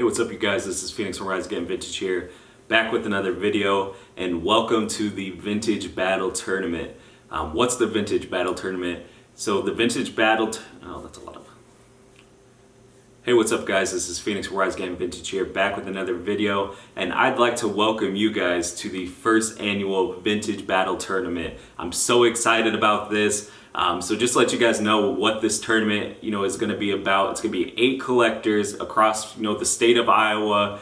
what's up, you guys? This is Phoenix from Rise Again Vintage here, back with another video, and welcome to the Vintage Battle Tournament. What's the Vintage Battle Tournament? So the Vintage Battle... oh, that's a lot of... Hey, what's up, guys? This is Phoenix from Rise Again Vintage here, back with another video, and I'd like to welcome you guys to the first annual Vintage Battle Tournament. I'm so excited about this. So just to let you guys know what this tournament, is going to be about. It's going to be 8 collectors across, the state of Iowa,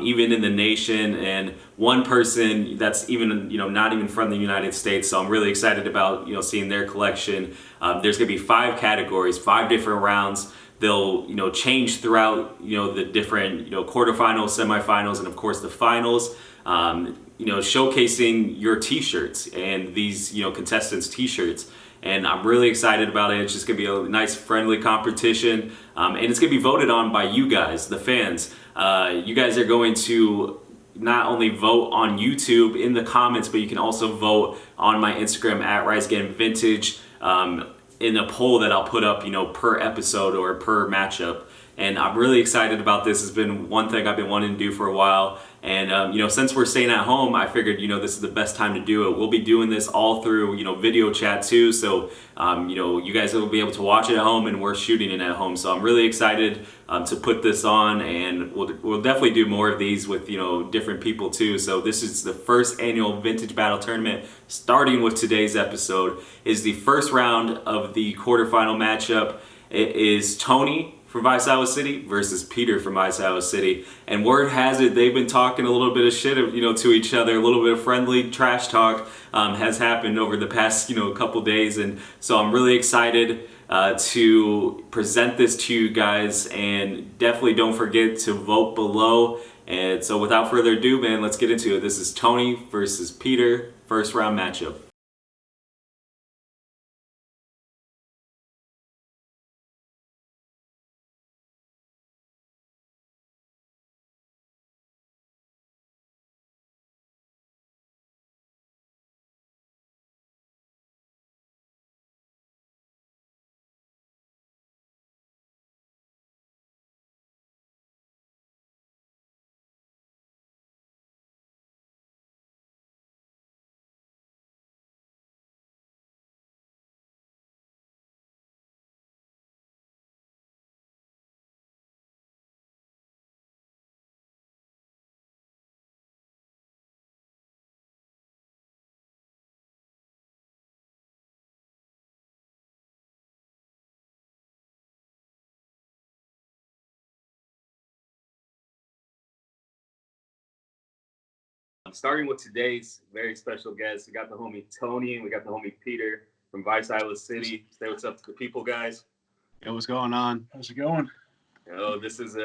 even in the nation, and one person that's even, not even from the United States. So I'm really excited about, seeing their collection. There's going to be 5 categories, 5 different rounds. They'll, change throughout, the different, quarterfinals, semifinals, and of course the finals. Showcasing your t-shirts and these, contestants' t-shirts. And I'm really excited about it. It's just gonna be a nice, friendly competition. And it's gonna be voted on by you guys, the fans. You guys are going to not only vote on YouTube in the comments, but you can also vote on my Instagram at Rise Again Vintage in a poll that I'll put up, per episode or per matchup. And I'm really excited about this. It's been one thing I've been wanting to do for a while. And, since we're staying at home, I figured, this is the best time to do it. We'll be doing this all through, video chat too. So, you guys will be able to watch it at home, and we're shooting it at home. So I'm really excited to put this on, and we'll definitely do more of these with, different people too. So this is the first annual Vintage Battle Tournament. Starting with today's episode is the first round of the quarterfinal matchup. It is Tony from Vice, Iowa City versus Peter from Vice, Iowa City. And word has it, they've been talking a little bit of shit, to each other. A little bit of friendly trash talk has happened over the past, couple days. And so I'm really excited to present this to you guys. And definitely don't forget to vote below. And so without further ado, man, let's get into it. This is Tony versus Peter, first round matchup. Starting with today's very special guest, we got the homie Tony and we got the homie Peter from Vice, Iowa City. Say what's up to the people, guys. Yo, what's going on? How's it going? This is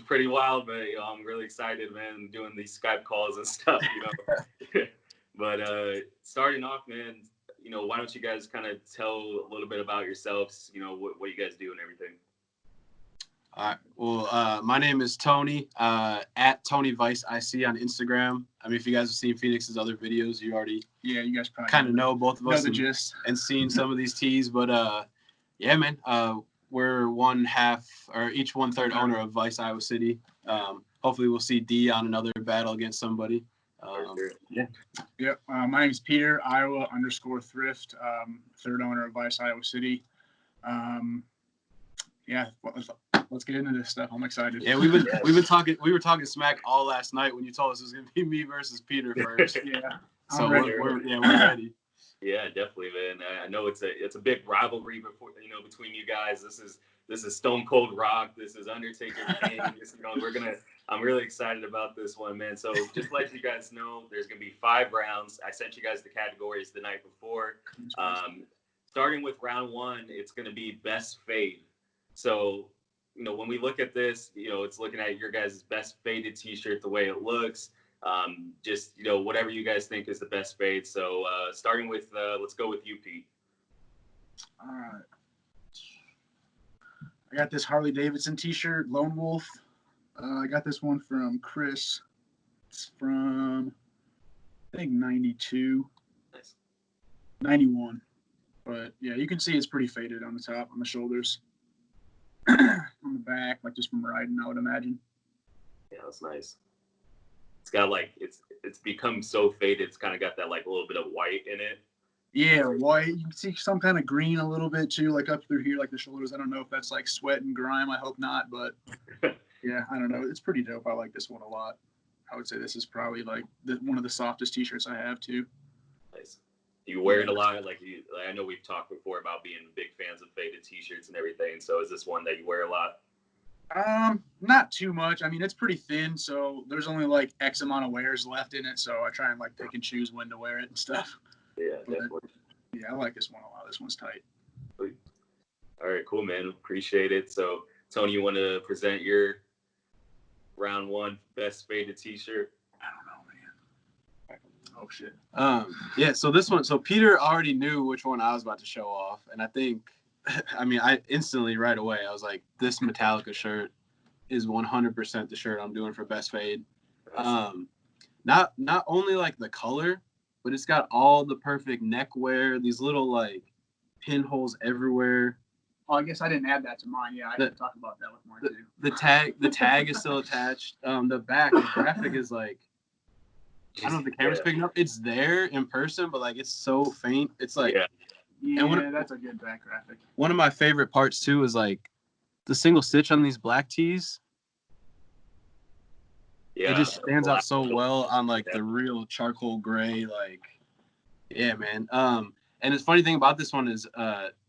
pretty wild, but I'm really excited, man, doing these Skype calls and stuff, But starting off, man, why don't you guys kind of tell a little bit about yourselves, what you guys do and everything. All right. Well, my name is Tony, at Tonyviceic on Instagram. I mean, if you guys have seen Phoenix's other videos, you already you guys probably kind of know both of us the gist and seen some of these tees. But yeah, man, we're each 1/3 owner of Vice, Iowa City. Hopefully we'll see D on another battle against somebody. Yeah. Yep. My name is Peter, Iowa _Thrift, 3rd owner of Vice, Iowa City. Yeah, let's get into this stuff. I'm excited. Yeah, we were talking smack all last night when you told us it was gonna be me versus Peter first. Yeah. So we're ready. Yeah, definitely, man. I know it's a big rivalry between you guys. This is Stone Cold Rock. This is Undertaker King. I'm really excited about this one, man. So just to let you guys know, there's gonna be 5 rounds. I sent you guys the categories the night before. Starting with round 1, it's gonna be best fade. So, when we look at this, it's looking at your guys' best faded t-shirt, the way it looks, just, whatever you guys think is the best fade. So, starting with, let's go with you, Pete. All right. I got this Harley Davidson t-shirt, Lone Wolf. I got this one from Chris. It's from, I think, 92. Nice. 91. But, yeah, you can see it's pretty faded on the top, on the shoulders. On the back, like just from riding, I would imagine. Yeah, that's nice. It's got like it's become so faded. It's kind of got that like a little bit of white in it. Yeah, white. You can see some kind of green a little bit too, like up through here, like the shoulders. I don't know if that's like sweat and grime. I hope not, but yeah, I don't know. It's pretty dope. I like this one a lot. I would say this is probably like one of the softest t-shirts I have too. Nice. Do you wear it a lot? Like I know we've talked before about being big fans of faded t-shirts and everything. So is this one that you wear a lot? Not too much. I mean, it's pretty thin, so there's only like X amount of wears left in it. So I try and like pick and choose when to wear it and stuff. Yeah, But, definitely. yeah, I like this one a lot. This one's tight. All right, cool, man. Appreciate it. So, Tony, you want to present your round one best faded t-shirt? I don't know, man. Oh shit. Yeah. So this one. So Peter already knew which one I was about to show off, and I think, I mean, I instantly right away I was like, this Metallica shirt is 100% the shirt I'm doing for best fade. Not only like the color, but it's got all the perfect neck wear. These little like pinholes everywhere. Oh, I guess I didn't add that to mine. Yeah, I can talk about that with mine too. The tag is still attached. The graphic is like, I don't know if the camera's picking up. It's there in person, but like it's so faint. It's like, yeah, that's a good back graphic. One of my favorite parts too is like the single stitch on these black tees. Yeah, it just stands out so well on like the real charcoal gray. Like, yeah, man. And the funny thing about this one is,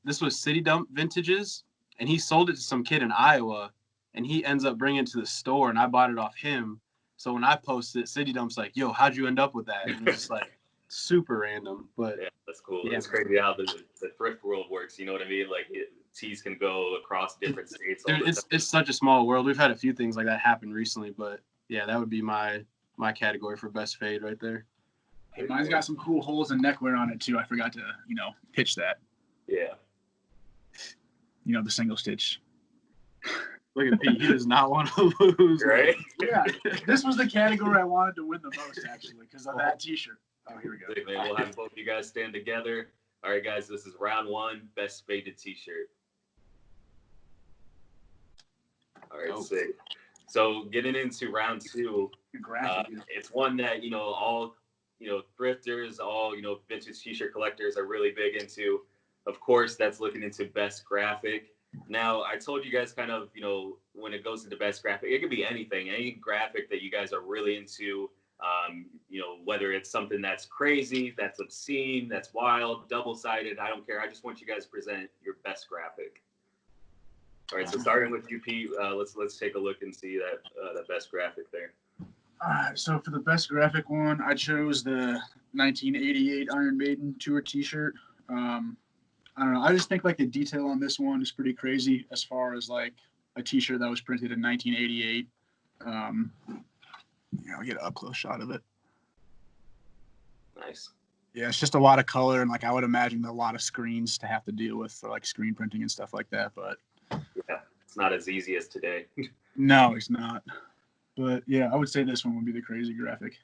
this was City Dump Vintages, and he sold it to some kid in Iowa, and he ends up bringing it to the store, and I bought it off him. So when I posted it, City Dump's like, "Yo, how'd you end up with that?" And it's just like super random, but yeah, that's cool. Yeah, it's crazy how the thrift world works. You know what I mean? Like tees can go across different states. Dude, it's such a small world. We've had a few things like that happen recently, but yeah, that would be my category for best fade right there. Hey, mine's got some cool holes and neckwear on it too. I forgot to, pitch that. Yeah. The single stitch. Look at Pete. He does not want to lose. Right? Yeah. This was the category I wanted to win the most, actually, because of that t-shirt. Oh, here we go. Sick, man. We'll have both of you guys stand together. All right, guys. This is round one. Best faded t-shirt. All right, sick. So getting into round two, it's one that all thrifters, all vintage t-shirt collectors are really big into. Of course, that's looking into best graphic. Now, I told you guys kind of when it goes into best graphic, it could be anything, any graphic that you guys are really into. Whether it's something that's crazy, that's obscene, that's wild, double-sided, I don't care. I just want you guys to present your best graphic. All right, so starting with you, Pete, let's take a look and see that best graphic there. So for the best graphic one, I chose the 1988 Iron Maiden tour T-shirt. I don't know. I just think like the detail on this one is pretty crazy as far as like a T-shirt that was printed in 1988. I'll get an up close shot of it. Nice. Yeah, it's just a lot of color and like I would imagine a lot of screens to have to deal with for like screen printing and stuff like that. But yeah, it's not as easy as today. No, it's not. But yeah, I would say this one would be the crazy graphic.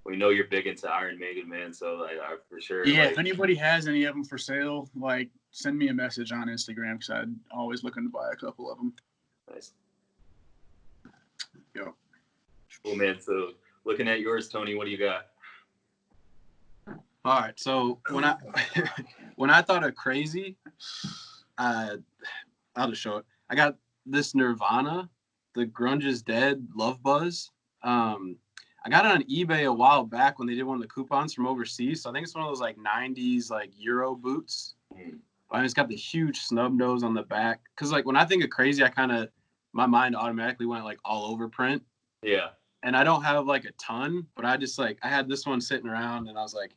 We know you're big into Iron Maiden, man. So I for sure. Yeah, if anybody has any of them for sale, like send me a message on Instagram because I'm always looking to buy a couple of them. Nice. Yo. Cool, man. So looking at yours, Tony, what do you got? All right. So when I thought of crazy, I'll just show it. I got this Nirvana, the Grunge is Dead Love Buzz. I got it on eBay a while back when they did one of the coupons from overseas. So I think it's one of those like 90s like Euro boots. And it's got the huge snub nose on the back. Cause like when I think of crazy, my mind automatically went like all over print. Yeah. And I don't have like a ton, but I just like, I had this one sitting around and I was like,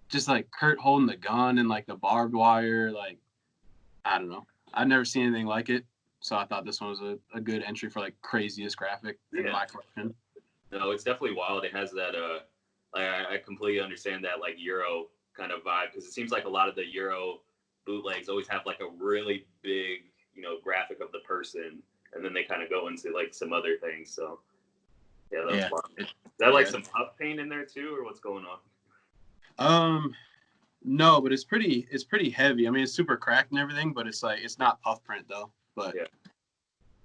just like Kurt holding the gun and like the barbed wire. Like, I don't know. I've never seen anything like it. So I thought this one was a good entry for like craziest graphic in my collection. No, it's definitely wild. It has that like I completely understand that like Euro kind of vibe because it seems like a lot of the Euro bootlegs always have like a really big, graphic of the person and then they kind of go into like some other things. So yeah, that's wild. Is that like some puff paint in there too, or what's going on? No, but it's pretty heavy. I mean, it's super cracked and everything, but it's like it's not puff print though. But yeah.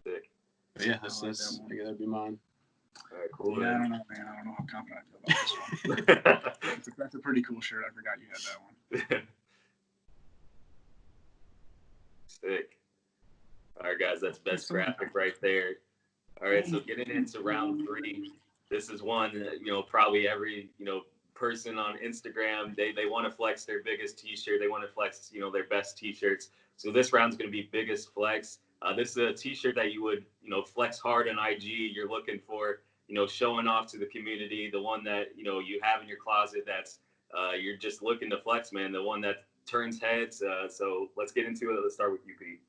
Sick. But yeah, I like that one. I guess that'd be mine. All right, cool. Yeah, I Man. don't know, man. I don't know how confident I feel about this one. That's a pretty cool shirt. I forgot you had that one. Sick. All right, guys, that's best graphic right there. All right, so getting into round 3, this is one that, probably every, person on Instagram, they want to flex their biggest t-shirt. They want to flex, their best t-shirts. So this round's going to be biggest flex. This is a t-shirt that you would, flex hard on IG. You're looking for, showing off to the community, the one that, you have in your closet that's you're just looking to flex, man, the one that turns heads. So let's get into it. Let's start with you, Pete.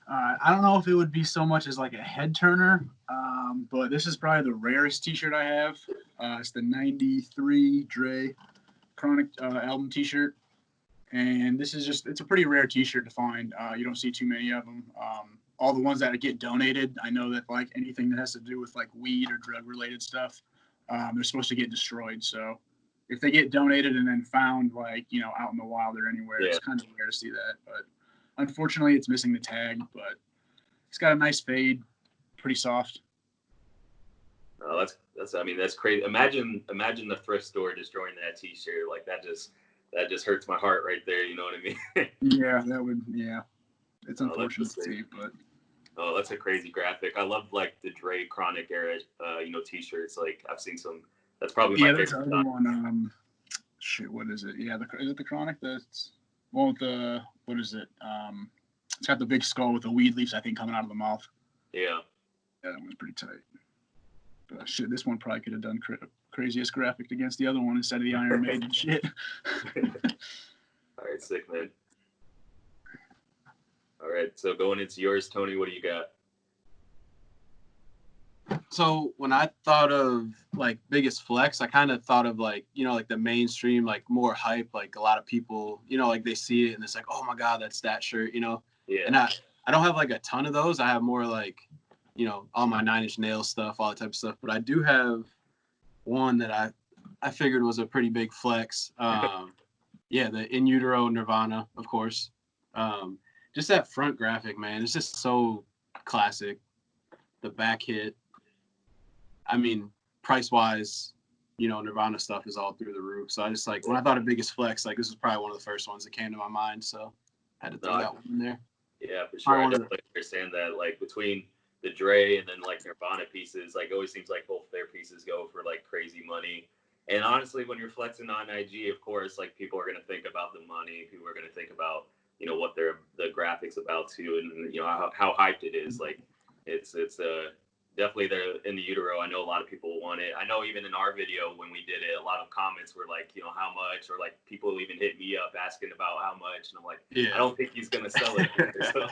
I don't know if it would be so much as like a head turner, but this is probably the rarest t-shirt I have. It's the 93 Dre Chronic album t-shirt. And this is it's a pretty rare t-shirt to find. You don't see too many of them. All the ones that get donated, I know that like anything that has to do with like weed or drug related stuff, they're supposed to get destroyed. So if they get donated and then found like, out in the wild or anywhere, It's kind of rare to see that. But unfortunately, it's missing the tag, but it's got a nice fade, pretty soft. Oh, that's crazy. Imagine the thrift store destroying that t-shirt. Like that just hurts my heart right there. You know what I mean? Yeah, it's unfortunate to see, but. Oh, that's a crazy graphic. I love like the Dre Chronic era, t-shirts. Like I've seen some. That's probably my favorite. Yeah, there's another one. What is it? Yeah, is it the Chronic? That's one with the, what is it? It's got the big skull with the weed leaves, I think, coming out of the mouth. Yeah. Yeah, that one's pretty tight. But this one probably could have done craziest graphic against the other one instead of the Iron Maiden shit. All right, sick, man. All right, so going into yours, Tony, what do you got? So when I thought of like biggest flex, I kind of thought of like, like the mainstream, like more hype, like a lot of people, like they see it and it's like, oh my God, that's that shirt, Yeah. And I don't have like a ton of those. I have more like, all my 9 Inch Nails stuff, all that type of stuff. But I do have one that I figured was a pretty big flex. Yeah, the In Utero Nirvana, of course. Just that front graphic, man. It's just so classic. The back hit. I mean, price-wise, Nirvana stuff is all through the roof. So I just like, when I thought of biggest flex, like this was probably one of the first ones that came to my mind. So I had to throw that one in there. Yeah, for sure. I definitely understand that. Like between the Dre and then like Nirvana pieces, like it always seems like both their pieces go for like crazy money. And honestly, when you're flexing on IG, of course, like people are gonna think about the money. People are gonna think about what the graphics about too, and how hyped it is. Like it's definitely there in the utero. I know a lot of people want it. I know even in our video when we did it, a lot of comments were like, how much, or like people even hit me up asking about how much, and I'm like, yeah. I don't think he's gonna sell it. So.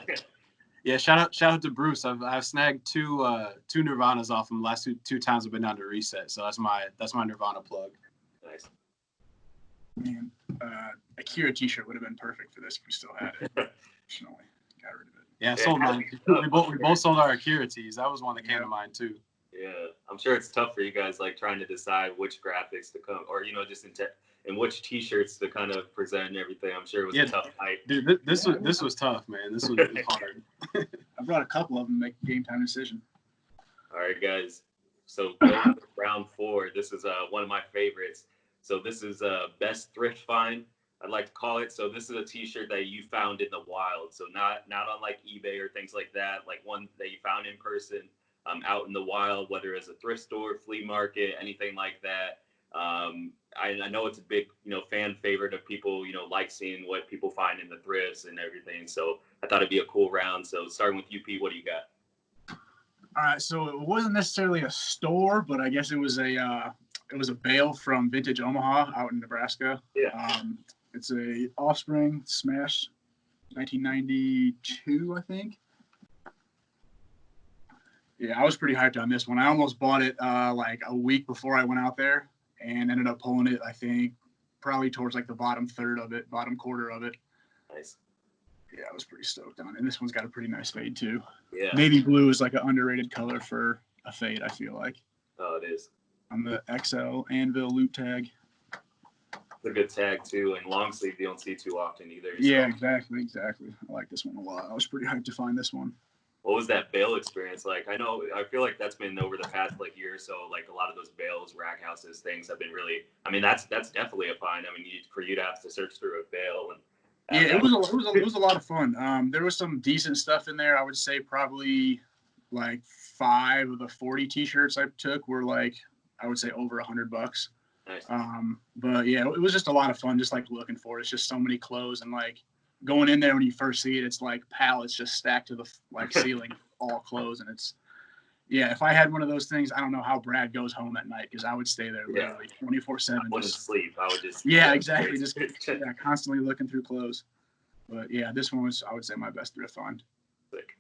Yeah, shout out to Bruce. I've snagged two Nirvanas off him. The last two times I've been down to reset, so that's my Nirvana plug. Nice. Man, Akira t-shirt would have been perfect for this if we still had it. Unfortunately, got rid of it. Yeah, sold mine. We both sold our Akira tees. That was one that came to mind too. Yeah, I'm sure it's tough for you guys, like trying to decide which graphics to come, or just in which t-shirts to kind of present and everything. I'm sure it was a tough fight. Dude, this was tough, man. This was hard. I brought a couple of them to make a game time decision. All right, guys. So going to round 4. This is one of my favorites. So this is best thrift find, I'd like to call it. So this is a t-shirt that you found in the wild. So not on like eBay or things like that. Like one that you found in person, out in the wild, whether it's a thrift store, flea market, anything like that. I know it's a big, fan favorite of people, like seeing what people find in the thrifts and everything. So I thought it'd be a cool round. So starting with UP, what do you got? All right, so it wasn't necessarily a store, but I guess it was a bale from Vintage Omaha out in Nebraska. Yeah. It's a Offspring Smash 1992, I think. Yeah, I was pretty hyped on this one. I almost bought it like a week before I went out there and ended up pulling it, I think, probably towards like the bottom quarter of it. Nice. Yeah, I was pretty stoked on it. And this one's got a pretty nice fade too. Yeah. Navy blue is like an underrated color for a fade, I feel like. Oh, it is. On the XL Anvil loop tag. It's a good tag too, and long sleeve you don't see too often either. So. Yeah, exactly. I like this one a lot. I was pretty hyped to find this one. what was that bail experience like? I feel like that's been over the past like year or so. Like a lot of those bails, rack houses, things have been really. I mean, that's definitely a find. I mean, for you to have to search through a bail and. Yeah, it was a lot of fun. There was some decent stuff in there. I would say probably like 5 of the 40 t-shirts I took were like, I would say over $100. Nice. But yeah, it was just a lot of fun, just like looking for it. It's just so many clothes, and like going in there when you first see it, it's like pallets just stacked to the like ceiling, all clothes. And it's, yeah, if I had one of those things, I don't know how Brad goes home at night, because I would stay there literally 24/7. I wouldn't sleep. I would just. Yeah, exactly. Just constantly looking through clothes. But yeah, this one was, I would say, my best thrift find. Sick.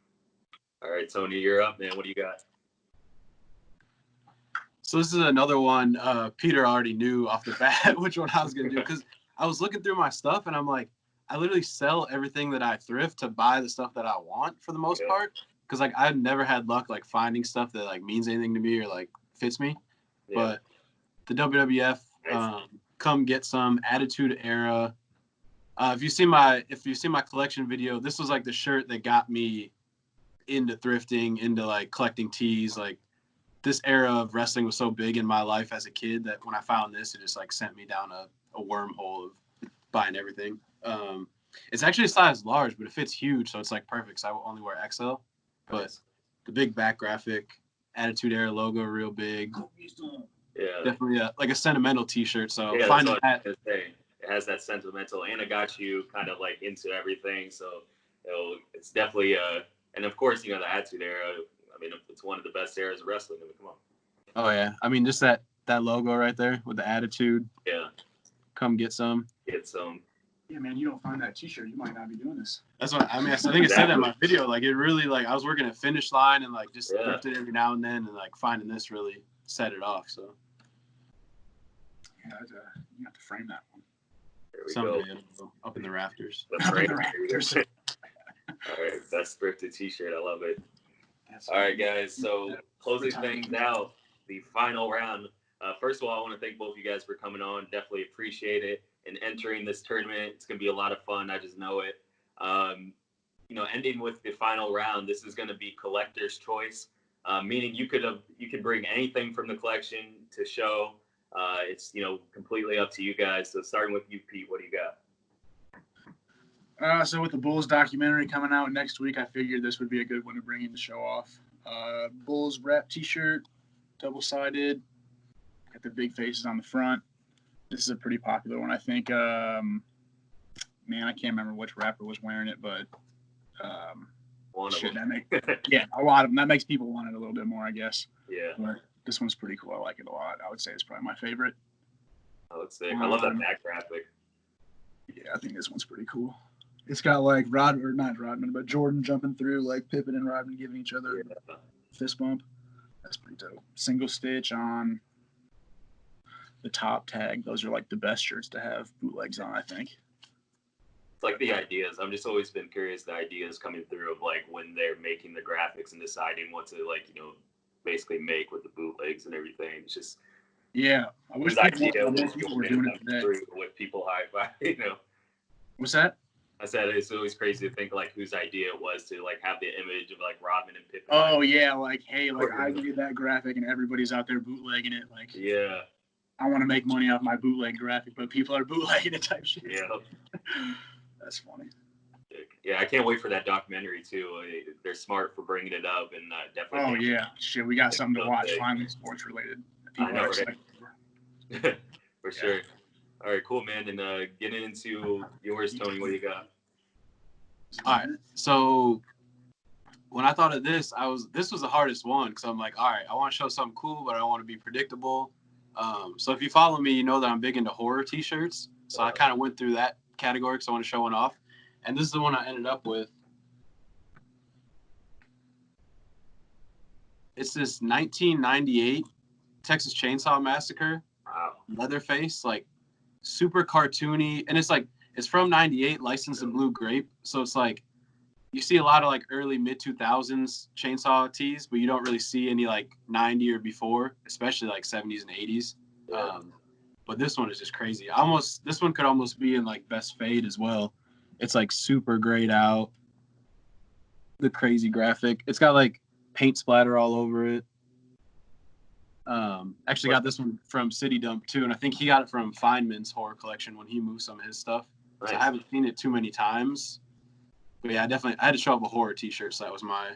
All right, Tony, you're up, man. What do you got? So this is another one. Peter already knew off the bat which one I was gonna do, because I was looking through my stuff and I'm like, I literally sell everything that I thrift to buy the stuff that I want for the most part. Because like I've never had luck like finding stuff that like means anything to me or like fits me. Yeah. But the WWF, come get some Attitude Era. If you see my collection video, this was like the shirt that got me into thrifting, into like collecting tees. Like this era of wrestling was so big in my life as a kid that when I found this, it just like sent me down a wormhole of buying everything. It's actually a size large, but it fits huge, so it's like perfect. So I will only wear XL. But the big back graphic, Attitude Era logo, real big. Yeah, definitely like a sentimental T-shirt. So yeah, finding that. It has that sentimental, and it got you kind of like into everything. So it's definitely and of course, the Attitude Era. I mean, it's one of the best eras of wrestling. I mean, come on. Oh yeah, I mean, just that logo right there with the attitude. Yeah. Come get some. Get some. Yeah, man, you don't find that T-shirt, you might not be doing this. That's what I mean. I think it said that in my video. Like it really, like I was working at Finish Line and like just thrifted every now and then, and like finding this really set it off. So. Yeah, you have to frame that one. There we someday go. Up in the rafters. Up in the rafters. All right, best thrifted T-shirt. I love it. All right, guys. So closing things out, the final round. First of all, I want to thank both of you guys for coming on. Definitely appreciate it and entering this tournament. It's gonna be a lot of fun. I just know it. Ending with the final round. This is gonna be collector's choice, meaning you could bring anything from the collection to show. It's completely up to you guys. So starting with you, Pete, what do you got? So with the Bulls documentary coming out next week, I figured this would be a good one to bring in to show off. Bulls wrap T-shirt, double-sided, got the big faces on the front. This is a pretty popular one, I think. Man, I can't remember which rapper was wearing it, but one of them. A lot of them. That makes people want it a little bit more, I guess. Yeah. But this one's pretty cool. I like it a lot. I would say it's probably my favorite. Oh, let's see. I love that back graphic. Yeah, I think this one's pretty cool. It's got like but Jordan jumping through, like Pippen and Rodman giving each other a fist bump. That's pretty dope. Single stitch on the top tag. Those are like the best shirts to have bootlegs on, I think. It's like the ideas. I've just always been curious, the ideas coming through of like when they're making the graphics and deciding what to basically make with the bootlegs and everything. It's just I wish people were doing it today. With people high-five, What's that? I said it's always crazy to think like whose idea it was to like have the image of like Rodman and Pippen. Oh yeah, like hey, like I made that graphic and everybody's out there bootlegging it. Like I want to make money off my bootleg graphic, but people are bootlegging it type shit. Yeah, that's funny. Yeah, I can't wait for that documentary too. They're smart for bringing it up and definitely. Oh yeah, shit, we got something to watch. Finally, sports related. I know, right? For sure. All right, cool, man. And getting into yours, Tony, what do you got? All right, so when I thought of this was the hardest one because I'm like, all right, I want to show something cool, but I don't want to be predictable. So if you follow me, you know that I'm big into horror T-shirts. So I kind of went through that category because I want to show one off. And this is the one I ended up with. It's this 1998 Texas Chainsaw Massacre. Wow. Leatherface, like super cartoony. And it's from 98, licensed in Blue Grape. So it's like you see a lot of like early mid 2000s chainsaw tees, but you don't really see any like 90 or before, especially like 70s and 80s. Yeah. But this one is just crazy. This one could almost be in like best fade as well. It's like super grayed out. the crazy graphic. It's got like paint splatter all over it. Actually got this one from City Dump too, and I think he got it from Feynman's horror collection when he moved some of his stuff. Nice. So I haven't seen it too many times. But yeah, I had to show up a horror T-shirt, so that was my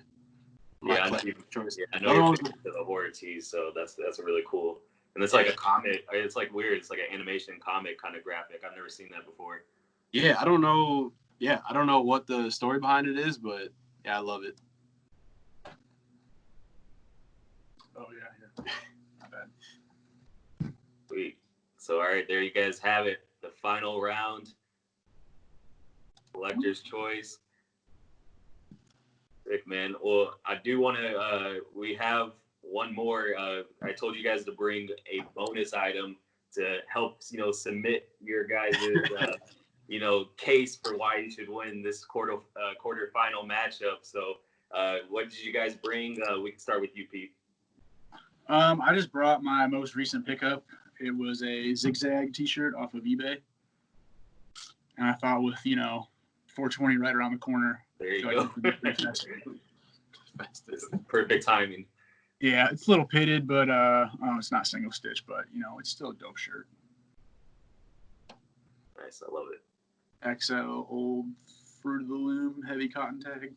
choice. Yeah, I know you're into the horror tees, so that's really cool. And it's like a comic. It's like weird. It's like an animation comic kind of graphic. I've never seen that before. Yeah, I don't know. Yeah, I don't know what the story behind it is, but yeah, I love it. Oh yeah. Not bad. Sweet. So all right, there you guys have it. The final round. Collector's choice. Sick, man. Well, I do want to. We have one more. I told you guys to bring a bonus item to help submit your guys' case for why you should win this quarterfinal matchup. So, what did you guys bring? We can start with you, Pete. I just brought my most recent pickup. It was a zigzag T-shirt off of eBay, and I thought with 420 right around the corner. There you go. Fastest. Perfect timing. Yeah, it's a little pitted, but it's not single stitch, but it's still a dope shirt. Nice, I love it. XL old Fruit of the Loom heavy cotton tag.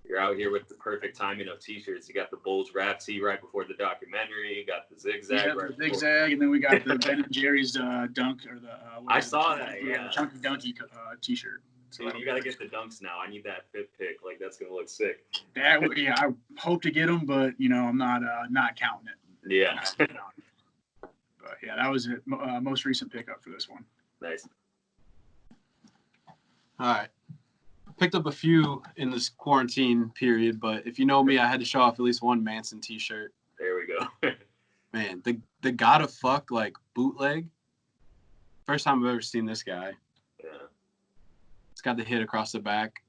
You're out here with the perfect timing of T-shirts. You got the Bulls rap tee right before the documentary. You got the zigzag. Yeah, the zigzag, and then we got the Ben and Jerry's dunk or the. I saw that. Yeah, Chunky Dunky T-shirt. So you got to get the dunks now. I need that fit pick. Like that's gonna look sick. Yeah, I hope to get them, but I'm not counting it. Yeah. But yeah, that was it. Most recent pickup for this one. Nice. All right. Picked up a few in this quarantine period, but if you know me, I had to show off at least one Manson T-shirt. There we go. Man, the gotta fuck like bootleg. First time I've ever seen this guy. Yeah. It's got the hit across the back.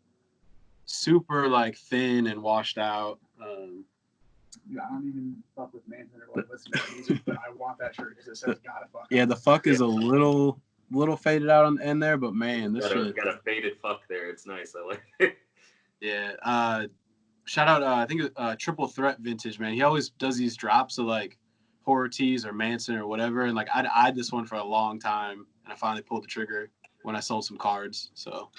Super like thin and washed out. Yeah, I don't even fuck with Manson or listen to music, but I want that shirt because it says gotta fuck. Yeah, the fuck is a little faded out on the end there, but man, this shit got a faded fuck there. It's nice. I like it. Yeah. Shout out I think Triple Threat Vintage, man. He always does these drops of like horror tees or Manson or whatever, and like I'd eyed this one for a long time, and I finally pulled the trigger when I sold some cards. So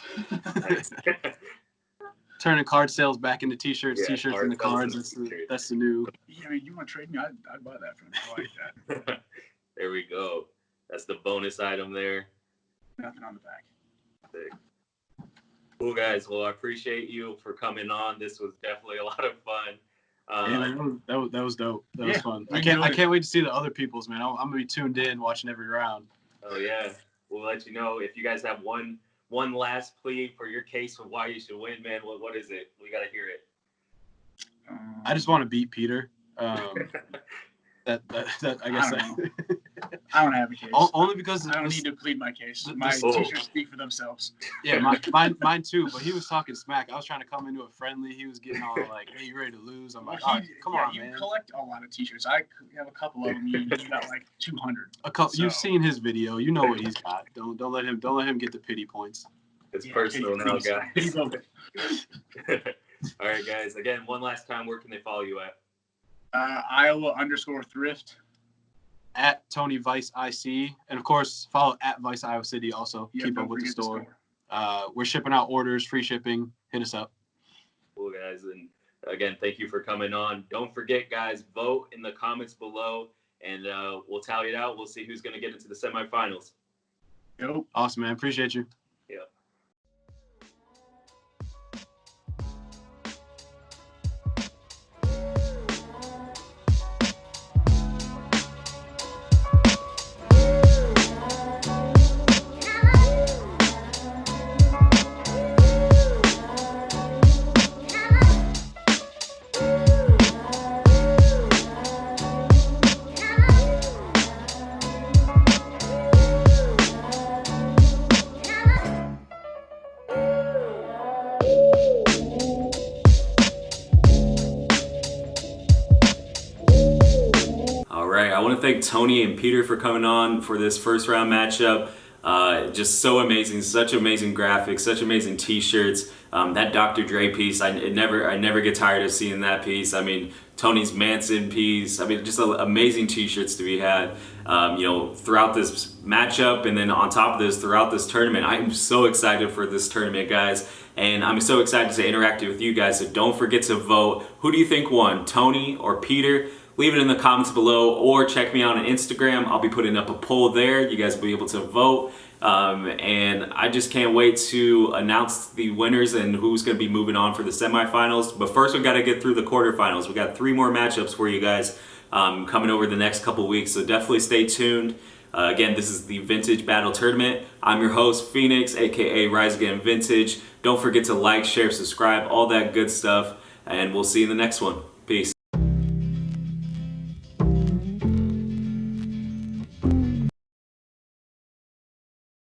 turning card sales back into T-shirts, Yeah, T-shirts into cards. That's the new. Yeah, I mean, you want to trade me? I'd buy that from you. I like that. There we go. That's the bonus item there. Nothing on the back. Sick. Cool, guys. Well, I appreciate you for coming on. This was definitely a lot of fun. Yeah, man, that was dope. That was fun. I can't wait to see the other people's, man. I'm gonna be tuned in, watching every round. Oh yeah, we'll let you know if you guys have one last plea for your case of why you should win, man. What is it? We gotta hear it. I just want to beat Peter. That I guess I don't have a case. Only because I don't need to plead my case. My Oh. T-shirts speak for themselves. Yeah, mine too. But he was talking smack. I was trying to come into a friendly. He was getting all like, "Hey, you ready to lose?" I'm like, "Oh, come on, you man." collect a lot of T-shirts. I have a couple of them. You got like 200. You've seen his video. You know what he's got. Don't let him get the pity points. It's personal now, guys. He's over. All right, guys. Again, one last time, where can they follow you at? Iowa_Thrift. At Tonyviceic, and of course follow at Vice Iowa City. Also keep up with the store. We're shipping out orders, free shipping. Hit us up. Cool, guys. And again, thank you for coming on. Don't forget, guys, vote in the comments below, and we'll tally it out. We'll see who's going to get into the semifinals. Yep. Awesome, man. Appreciate you. Yeah. Thank Tony and Peter for coming on for this first round matchup. Just so amazing, such amazing graphics, such amazing T-shirts. That Dr. Dre piece, I never get tired of seeing that piece. I mean, Tony's Manson piece. I mean, just amazing T-shirts to be had. Throughout this matchup, and then on top of this, throughout this tournament. I'm so excited for this tournament, guys, and I'm so excited to interact with you guys. So don't forget to vote. Who do you think won, Tony or Peter? Leave it in the comments below, or check me out on Instagram. I'll be putting up a poll there. You guys will be able to vote. And I just can't wait to announce the winners and who's going to be moving on for the semifinals. But first, we got to get through the quarterfinals. We got 3 more matchups for you guys coming over the next couple weeks. So definitely stay tuned. Again, this is the Vintage Battle Tournament. I'm your host, Phoenix, aka Rise Again Vintage. Don't forget to like, share, subscribe, all that good stuff. And we'll see you in the next one. Peace.